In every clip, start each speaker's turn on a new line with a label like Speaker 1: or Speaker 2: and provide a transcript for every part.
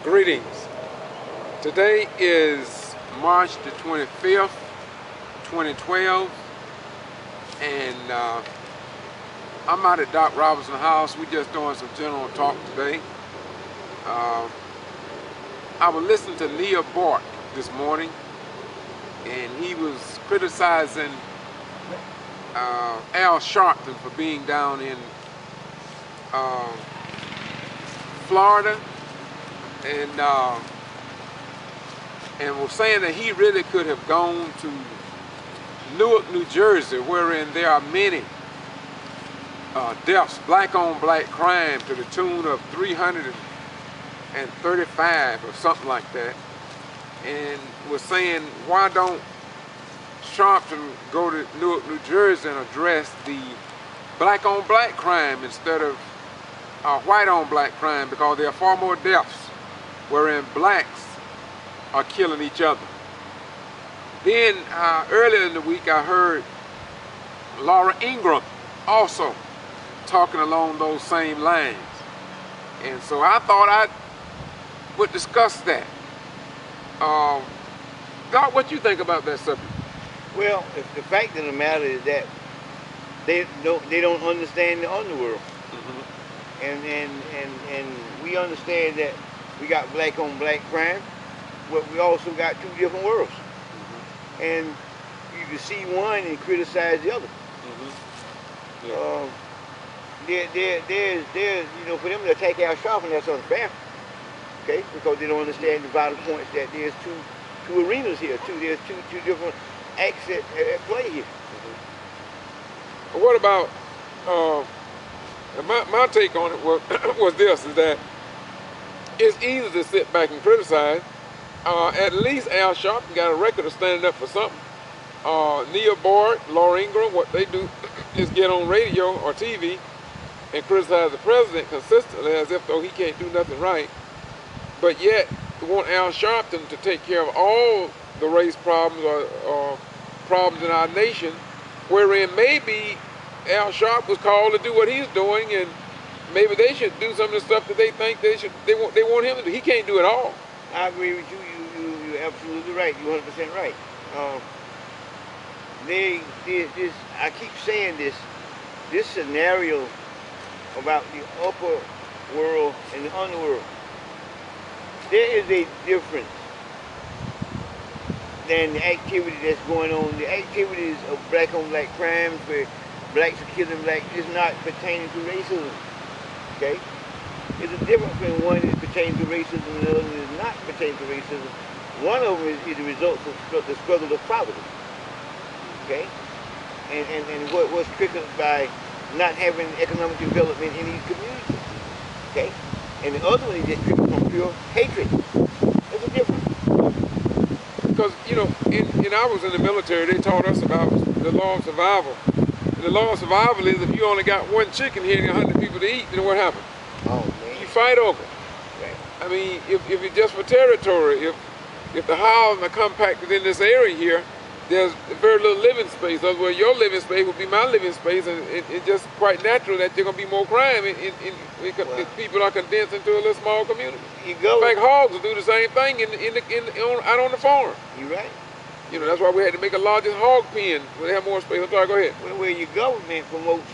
Speaker 1: Greetings. Today is March the 25th, 2012, and I'm out at Doc Robinson's house. We're just doing some general talk today. I was listening to G.B.R this morning, and he was criticizing Al Sharpton for being down in Florida, and was saying that he really could have gone to Newark, New Jersey, wherein there are many deaths, black on black crime to the tune of 335 or something like that, and was saying, why don't Sharpton go to Newark, New Jersey and address the black on black crime instead of white on black crime, because there are far more deaths wherein blacks are killing each other. Then earlier in the week I heard Laura Ingraham also talking along those same lines, and so I thought I would discuss that. Doc, what you think about that subject?
Speaker 2: Well, the fact of the matter is that they don't understand the underworld. And we understand that we got black on black crime, but we also got two different worlds. And you can see one and criticize the other. There's for them to attack Al Sharpton, that's unfair. Okay, because they don't understand the vital points that there's two arenas here, there's two different acts at play here.
Speaker 1: But what about my take on it was this, is that it's easy to sit back and criticize. At least Al Sharpton got a record of standing up for something. G.B.R, Laura Ingraham, what they do is get on radio or TV and criticize the president consistently as if though he can't do nothing right. But yet, they want Al Sharpton to take care of all the race problems or problems in our nation, wherein maybe Al Sharpton was called to do what he's doing, and maybe they should do some of the stuff that they think they want him to do. He can't do it all.
Speaker 2: I agree with you. You're absolutely right. You're 100% right. I keep saying this scenario about the upper world and the underworld. There is a difference than the activity that's going on. The activities of black on black crimes where blacks are killing blacks is not pertaining to racism. Okay? There's a difference between one is pertaining to racism and the other is not pertaining to racism. One of them is the result of the struggle of poverty. Okay? And what's triggered by not having economic development in these communities. Okay? And the other one is just triggered from pure hatred. There's a difference.
Speaker 1: Because, when I was in the military, they taught us about the law of survival. And the law of survival is if you only got one chicken hitting 100 people to eat, then what happens?
Speaker 2: Oh, man.
Speaker 1: You fight over it.
Speaker 2: Right.
Speaker 1: I mean, if it's just for territory, if the houses are compacted in this area here, there's very little living space. Otherwise, your living space would be my living space, and it's just quite natural that there's going to be more crime if people are condensed into a little small community. In fact, hogs will do the same thing out on the farm.
Speaker 2: You're right.
Speaker 1: That's why we had to make a larger hog pen where they have more space. I'm sorry, go ahead.
Speaker 2: Where your government promotes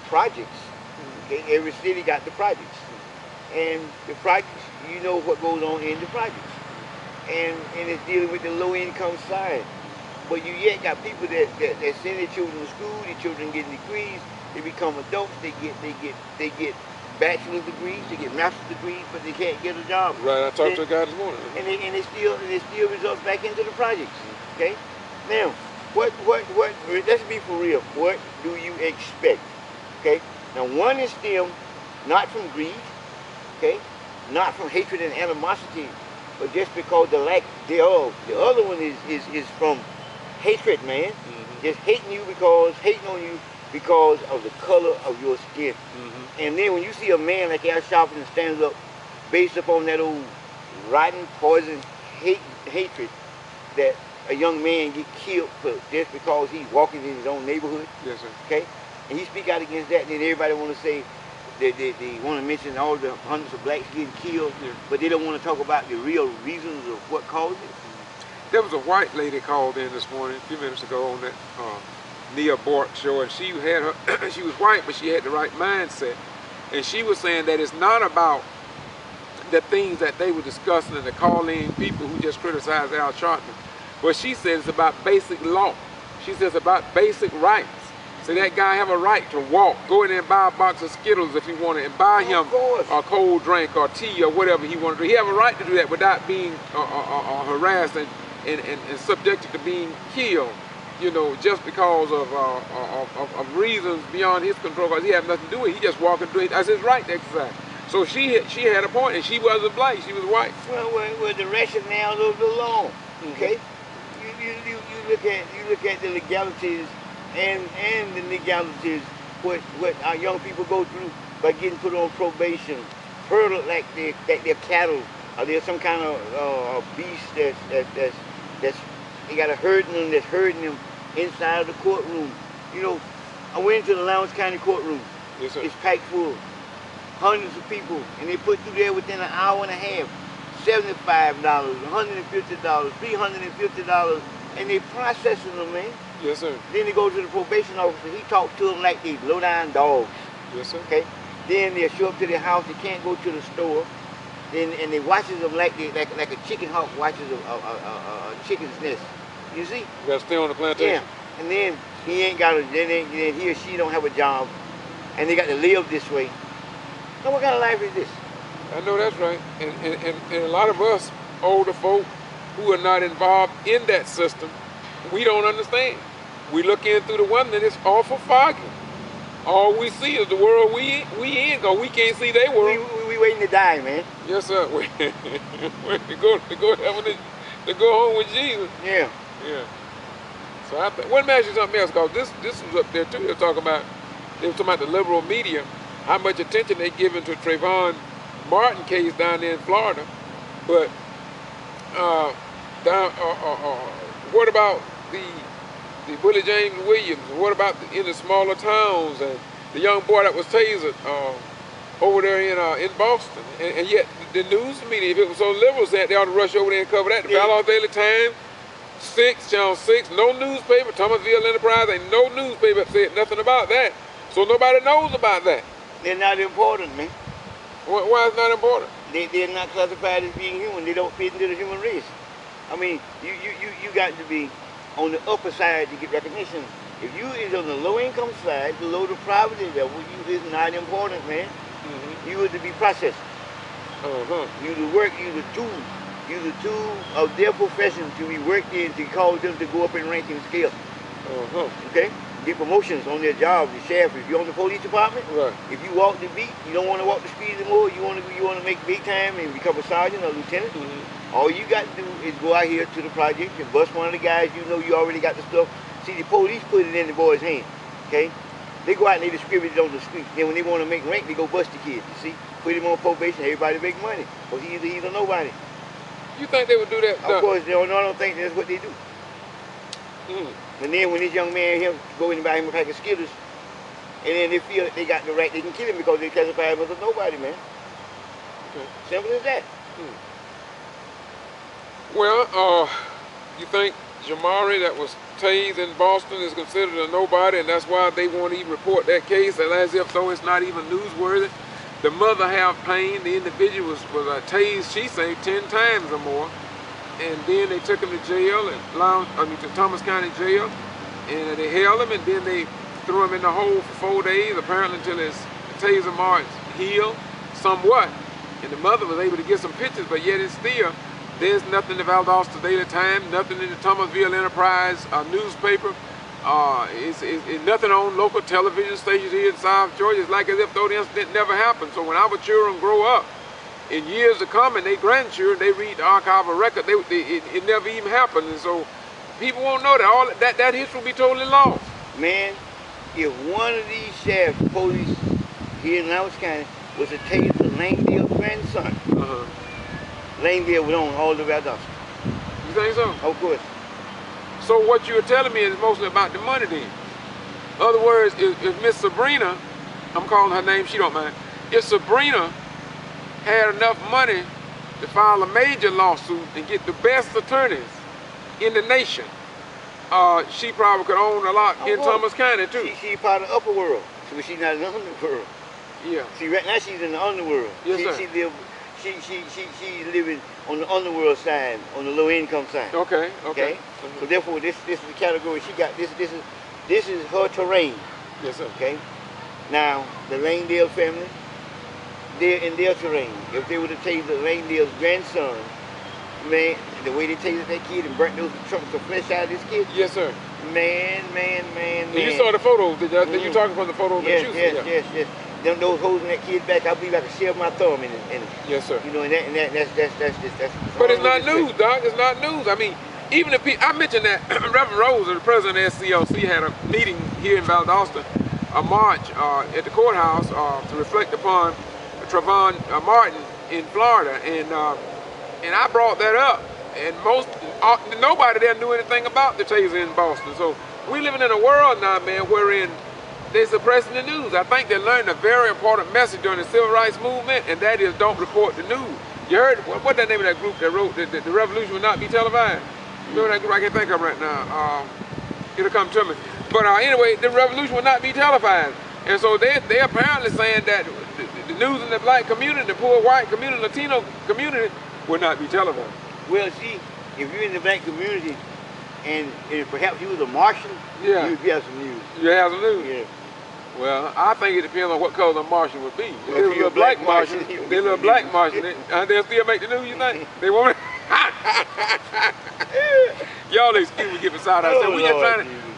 Speaker 2: projects. Okay? Every city got the projects. And the projects, you know what goes on in the projects. And it's dealing with the low income side. But you yet got people that send their children to school, their children getting degrees, they become adults, they get bachelor's degrees, they get master's degrees, but they can't get a job.
Speaker 1: Right, I talked to a guy this morning.
Speaker 2: And it still results back into the projects. Okay? Now, let's be for real. What do you expect? Okay? Now one is stemmed not from greed, okay? Not from hatred and animosity, but just because the lack thereof. The other one is from hatred, man. Just hating on you because of the color of your skin. And then when you see a man like Al Sharpton stands up based upon that old rotten, poison hatred that a young man get killed for just because he's walking in his own neighborhood.
Speaker 1: Yes, sir.
Speaker 2: Okay? And he speak out against that, and then everybody want to say, They want to mention all the hundreds of blacks getting killed,
Speaker 1: Yeah.
Speaker 2: but they don't want to talk about the real reasons of what caused it.
Speaker 1: There was a white lady called in this morning, a few minutes ago, on that G.B.R show, and she had her, she was white, but she had the right mindset. And she was saying that it's not about the things that they were discussing and the calling people who just criticized Al Sharpton. But she said it's about basic law. She says about basic rights. So that guy have a right to walk, go in there and buy a box of Skittles if he wanted, and buy him a cold drink or tea or whatever he wanted to do. He have a right to do that without being harassed and subjected to being killed, you know, just because of reasons beyond his control, because he had nothing to do with it. He just walking through it. That's his right to exercise. So she had a point, and she wasn't black, she was white.
Speaker 2: Well, the rationale of the law, okay? You look at the legalities and the legalities what our young people go through by getting put on probation, hurdled like they're cattle, or they're some kind of beast that's they got a hurting them, that's hurting them inside of the courtroom. You know, I went into the Lowndes County courtroom.
Speaker 1: Yes, sir.
Speaker 2: It's packed full, hundreds of people, and they put through there within an hour and a half. $75, $150, $350, and they processing them, man.
Speaker 1: Yes, sir.
Speaker 2: Then they go to the probation officer. He talks to them like these low-down dogs.
Speaker 1: Yes, sir.
Speaker 2: Okay. Then they show up to their house. They can't go to the store. Then and they watches them like a chicken hawk watches a chicken's nest. You see?
Speaker 1: You gotta stay on the plantation.
Speaker 2: Yeah. And then he ain't got then he or she don't have a job, and they got to live this way. Now what kind of life is this?
Speaker 1: I know that's right. And a lot of us older folk who are not involved in that system, we don't understand. We look in through the window and it's awful foggy. All we see is the world we in, because we can't see their world.
Speaker 2: We waiting to die, man.
Speaker 1: Yes, sir. to go heaven, to go home with Jesus.
Speaker 2: Yeah.
Speaker 1: Yeah. So I think, let me ask you something else, because this was up there too. They were talking about the liberal media, how much attention they giving to Trayvon Martin case down there in Florida. But what about the Willie James Williams? What about in the smaller towns and the young boy that was tasered over there in Boston? And yet the news media, if it was so liberal, said they ought to rush over there and cover that. The Valdosta Daily Times, 6, Channel 6, no newspaper, Thomasville Enterprise, ain't no newspaper said nothing about that. So nobody knows about that.
Speaker 2: They're not important, man.
Speaker 1: Why is it not important?
Speaker 2: They're not classified as being human. They don't fit into the human race. I mean, you got to be on the upper side to get recognition. If you is on the low income side, below the poverty level, you is not important, man. Mm-hmm. You are to be processed. You to work, you the tool of their profession to be worked in to cause them to go up in ranking scale. Okay? Get promotions on their job, the sheriff. If you're on the police department,
Speaker 1: right.
Speaker 2: If you walk the beat, you don't want to walk the street anymore, you want to make big time and become a sergeant or lieutenant. All you got to do is go out here to the project and bust one of the guys you know you already got the stuff. See, the police put it in the boy's hand, okay? They go out and they distribute it on the street. Then when they want to make rank, they go bust the kid, you see? Put him on probation, everybody make money. Because he's a nobody.
Speaker 1: You think they would do that?
Speaker 2: Of course, I don't think that's what they do. And then when this young man here go in and buy him a pack of Skittles, and then they feel that they got the right, they can kill him because they classify him as a nobody, man. Okay. Simple as that.
Speaker 1: Well, you think G.B.R that was tased in Boston is considered a nobody, and that's why they won't even report that case, and as if though it's not even newsworthy? The mother have pain. The individual was tased, she say, 10 times or more. And then they took him to jail, to Thomas County Jail, and they held him, and then they threw him in the hole for 4 days, apparently until his taser marks healed somewhat. And the mother was able to get some pictures, but yet it's still, there's nothing in the Valdosta Daily Times, nothing in the Thomasville Enterprise newspaper. It's nothing on local television stations here in South Georgia. It's like as if though the incident never happened. So when our children grow up, in years to come, and their grandchildren, they read the archival record, it never even happened. And so people won't know that. All that history will be totally lost.
Speaker 2: Man, if one of these sheriffs, police here in Lowndes County was to tase the Langdale's grandson, Langdale would own all the Valdosta.
Speaker 1: You think so?
Speaker 2: Of course.
Speaker 1: So what you're telling me is mostly about the money then. In other words, if Miss Sabrina, I'm calling her name, she don't mind. if Sabrina had enough money to file a major lawsuit and get the best attorneys in the nation, she probably could own a lot in Thomas County too.
Speaker 2: She part of the upper world, so she's not in the underworld.
Speaker 1: Yeah.
Speaker 2: See, right now she's in the underworld.
Speaker 1: Yes, sir.
Speaker 2: She's living on the underworld side, on the low income side.
Speaker 1: Okay. Okay.
Speaker 2: So therefore, this is the category she got. This is her terrain.
Speaker 1: Yes, sir.
Speaker 2: Okay. Now the Langdale family, they're in their terrain. If they were to taser Langdale's grandson, man, the way they tasered that kid and burnt those chunks of flesh out of this kid.
Speaker 1: Yes, sir.
Speaker 2: Man.
Speaker 1: You saw the photos, did you? You talking about the photos that you saw?
Speaker 2: Yes. Those holes in that kid's back, I believe I could shove my thumb in it.
Speaker 1: Yes, sir.
Speaker 2: You know, that's
Speaker 1: But it's not news, Doc. It's not news. I mean, even if I mentioned that Reverend Rose, the president of SCLC, had a meeting here in Valdosta, a march at the courthouse to reflect upon Trayvon Martin in Florida, and I brought that up, and nobody there knew anything about the taser in Boston. So we living in a world now, man, wherein they're suppressing the news. I think they learned a very important message during the Civil Rights Movement, and that is don't report the news. You heard, what's the name of that group that wrote the revolution will not be televised? You know that group? I can't think of right now. It'll come to me. But anyway, the revolution will not be televised. And so they're apparently saying that the news in the black community, the poor white community, Latino community, will not be televised.
Speaker 2: Well, see, if you're in the black community and perhaps you was a Martian,
Speaker 1: yeah,
Speaker 2: you would have some news.
Speaker 1: You have some news?
Speaker 2: Yeah.
Speaker 1: Well, I think it depends on what color the Martian would be.
Speaker 2: Well,
Speaker 1: if they're a black Martian, they're a little black Martian, they'll still make the news, you think? They won't? Y'all excuse me giving side out.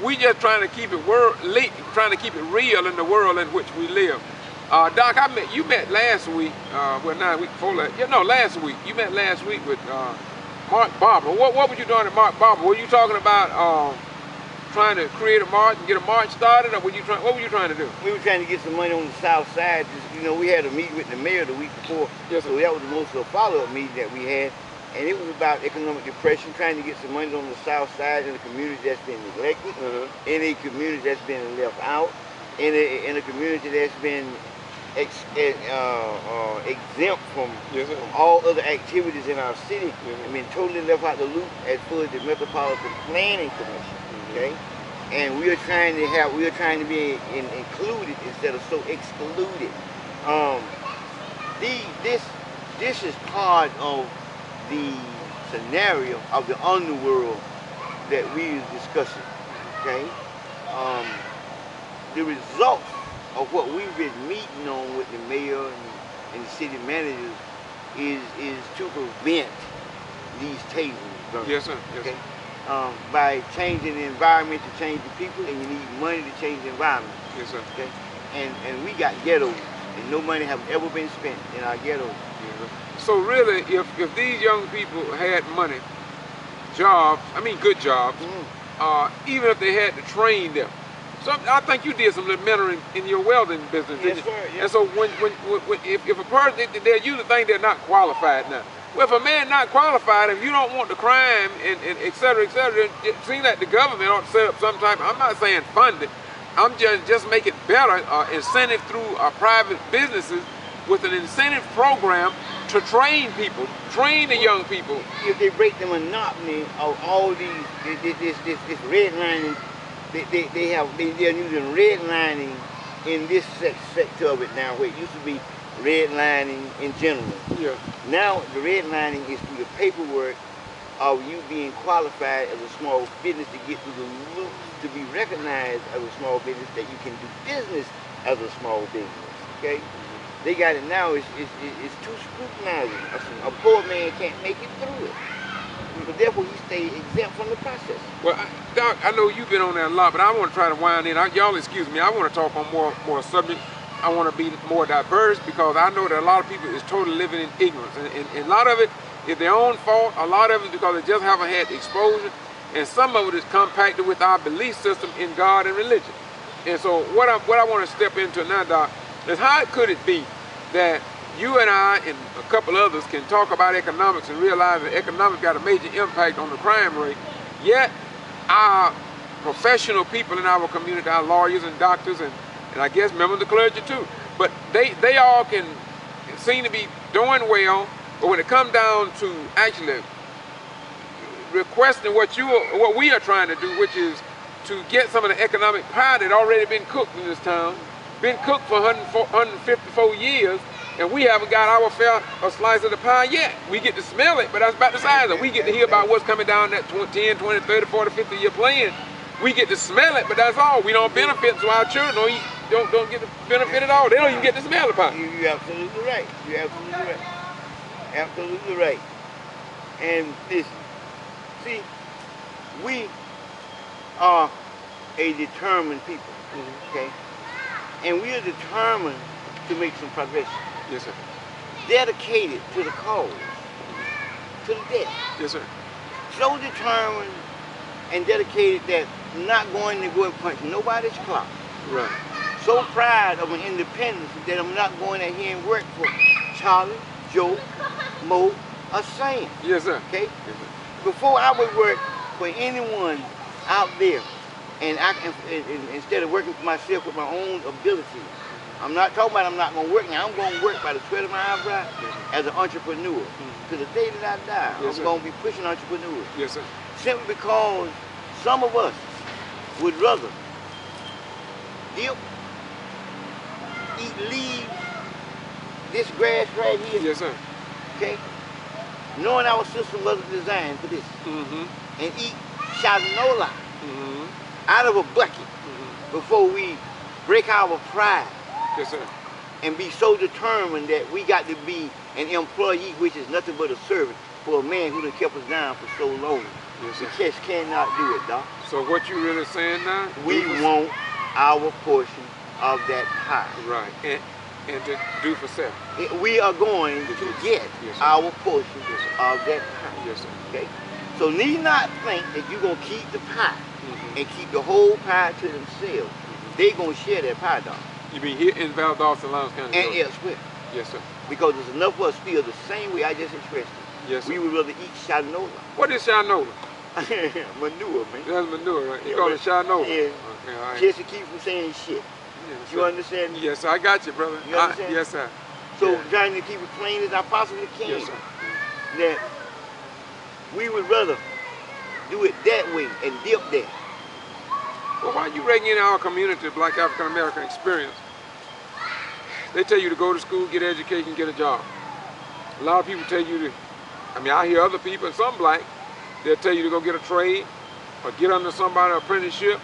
Speaker 1: We just trying to keep it trying to keep it real in the world in which we live. Doc, you met last week, well, not a week before last. Yeah, no, last week. You met last week with Mark Barber. What were you doing at Mark Barber? Were you talking about trying to create a march and get a march started, or what were you trying to do?
Speaker 2: We were trying to get some money on the south side. You know, we had a meeting with the mayor the week before.
Speaker 1: Yes,
Speaker 2: so that was the most of a follow-up meeting that we had. And it was about economic depression, trying to get some money on the south side in a community that's been neglected, in a community that's been left out, in a community that's been exempt from all other activities in our city, and been totally left out the loop as far as the Metropolitan Planning Commission. Okay, and we are trying to be included instead of so excluded. This is part of the scenario of the underworld that we are discussing. Okay, the result of what we've been meeting on with the mayor and the city managers is to prevent these tasers.
Speaker 1: Yes, sir. Yes,
Speaker 2: okay. By changing the environment to change the people, and you need money to change the environment.
Speaker 1: Yes, sir.
Speaker 2: Okay. And we got ghettos, and no money have ever been spent in our ghettos.
Speaker 1: So really, if these young people had money, jobs, I mean good jobs, even if they had to train them. So I think you did some little mentoring in your welding business, didn't you?
Speaker 2: Sir, yes.
Speaker 1: And so if a person, they usually think they're not qualified now. Well, if a man not qualified, if you don't want the crime and et cetera, it seems like the government ought to set up some type, I'm not saying fund it, I'm just make it better, incentive through private businesses with an incentive program to train people, train the young people.
Speaker 2: If they break the monotony of all this redlining, they're using redlining in this sector of it now, where it used to be redlining in general.
Speaker 1: Yeah.
Speaker 2: Now the redlining is through the paperwork of you being qualified as a small business to get through the loops to be recognized as a small business, that you can do business as a small business. Okay. They got it now. It's too scrutinizing. A poor man can't make it through it. So therefore, he stays exempt from the process.
Speaker 1: Well, Doc, I know you've been on there a lot, but I want to try to wind in. Y'all excuse me. I want to talk on more subject. I want to be more diverse, because I know that a lot of people is totally living in ignorance, and a lot of it is their own fault. A lot of it is because they just haven't had the exposure, and some of it is compacted with our belief system in God and religion. And so what I want to step into now, Doc, is how could it be that you and I and a couple others can talk about economics and realize that economics got a major impact on the crime rate, yet our professional people in our community, our lawyers and doctors and I guess members of the clergy too, But they all can seem to be doing well, but when it comes down to actually requesting what we are trying to do, which is to get some of the economic pie that already been cooked in this town, been cooked for 154 years, and we haven't got our fair slice of the pie yet. We get to smell it, but that's about the size of it. We get to hear about what's coming down that 10, 20, 30, 40, 50 year plan. We get to smell it, but that's all. We don't benefit, so our children don't get the benefit at all. They don't even get to smell the pie.
Speaker 2: You're absolutely right. You're absolutely right. Absolutely right. And listen, see, we are a determined people, okay? And we are determined to make some progress.
Speaker 1: Yes, sir.
Speaker 2: Dedicated to the cause, to the death.
Speaker 1: Yes, sir.
Speaker 2: So determined and dedicated that I'm not going to go and punch nobody's clock.
Speaker 1: Right.
Speaker 2: So proud of an independence that I'm not going out here and work for Charlie, Joe, Mo, or Sam.
Speaker 1: Yes, sir.
Speaker 2: Okay?
Speaker 1: Yes, sir.
Speaker 2: Before I would work for anyone out there, and instead of working for myself with my own abilities, I'm not talking about I'm not going to work now. I'm going to work by the sweat of my eyebrow as an entrepreneur. To the day that I die,
Speaker 1: Yes,
Speaker 2: I'm going to be pushing entrepreneurs.
Speaker 1: Yes, sir.
Speaker 2: Simply because some of us would rather dip, leave this grass right here.
Speaker 1: Yes, sir.
Speaker 2: Okay? Knowing our system wasn't designed for this. And eat shanola out of a bucket before we break our pride.
Speaker 1: Yes, sir.
Speaker 2: And be so determined that we got to be an employee, which is nothing but a servant for a man who done kept us down for so long.
Speaker 1: Yes, sir.
Speaker 2: We just cannot do it, dog.
Speaker 1: So what you really saying now?
Speaker 2: We want our portion of that pie.
Speaker 1: Right. And to do for self.
Speaker 2: We are going to get our portion of that pie.
Speaker 1: Yes, sir.
Speaker 2: Okay? So need not think that you're going to keep the pie and keep the whole pie to themselves. They're going to share that pie, dog.
Speaker 1: You mean here in Valdosta-Lowndes County?
Speaker 2: And elsewhere.
Speaker 1: Yes, sir.
Speaker 2: Because there's enough of us feel the same way I just expressed it.
Speaker 1: Yes, sir.
Speaker 2: We would rather eat shanola.
Speaker 1: What is shanola?
Speaker 2: Manure, man.
Speaker 1: That's manure, right? You call it shanola?
Speaker 2: Yeah.
Speaker 1: Okay, all right.
Speaker 2: Just to keep from saying shit.
Speaker 1: Yes,
Speaker 2: You understand?
Speaker 1: Yes, I got you, brother.
Speaker 2: You understand?
Speaker 1: Yes, sir.
Speaker 2: So
Speaker 1: Yeah.
Speaker 2: trying to keep it plain as I possibly can.
Speaker 1: Yes, sir.
Speaker 2: That we would rather do it that way and dip there.
Speaker 1: Well, why you raking in our community, Black African American experience? They tell you to go to school, get education, get a job. A lot of people tell you to, I hear other people, and some black, they'll tell you to go get a trade or get under somebody, apprenticeship,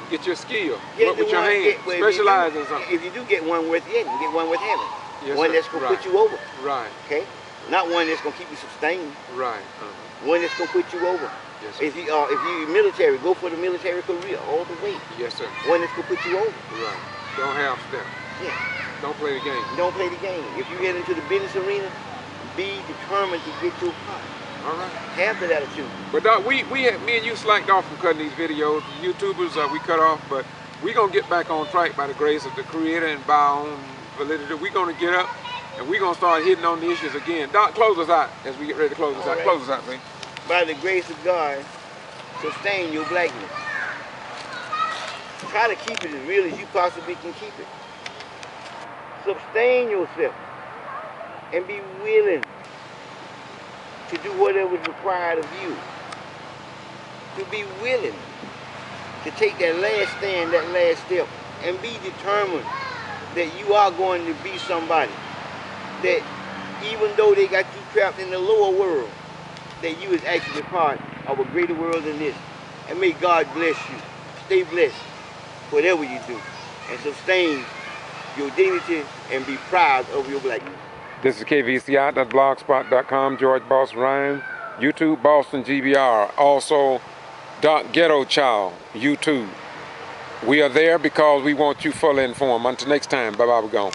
Speaker 1: get your skill, work with your hands, specialize in something.
Speaker 2: If you do get one worth getting, get one worth having.
Speaker 1: Yes,
Speaker 2: one
Speaker 1: sir.
Speaker 2: that's going to put you over.
Speaker 1: Right.
Speaker 2: Okay? Not one that's going to keep you sustained.
Speaker 1: Right.
Speaker 2: One that's going to put you over.
Speaker 1: Yes, sir.
Speaker 2: If you military, go for the military career all the way.
Speaker 1: Yes, sir.
Speaker 2: One that's going to put you over.
Speaker 1: Right. Don't half step.
Speaker 2: Yeah.
Speaker 1: Don't play the game.
Speaker 2: Don't play the game. If you get into the business arena, be determined to get your part.
Speaker 1: All right.
Speaker 2: Have that attitude.
Speaker 1: But Doc, me and you slacked off from cutting these videos. The YouTubers, we cut off, but we're going to get back on track by the grace of the Creator and by our own validity. We're going to get up and we're going to start hitting on the issues again. Doc, close us out as we get ready to close us out. Close us out, please.
Speaker 2: By the grace of God, sustain your blackness. Try to keep it as real as you possibly can keep it. Sustain yourself and be willing to do whatever is required of you. To be willing to take that last stand, that last step, and be determined that you are going to be somebody. That even though they got you trapped in the lower world, that you is actually part of a greater world than this. And may God bless you. Stay blessed, whatever you do, and sustain your dignity and be proud of your blackness.
Speaker 1: This is kvci.blogspot.com, George Boston Ryan, YouTube Boston G.B.R. Also, Doc Ghetto Child, YouTube. We are there because we want you fully informed. Until next time, bye-bye, we're gone.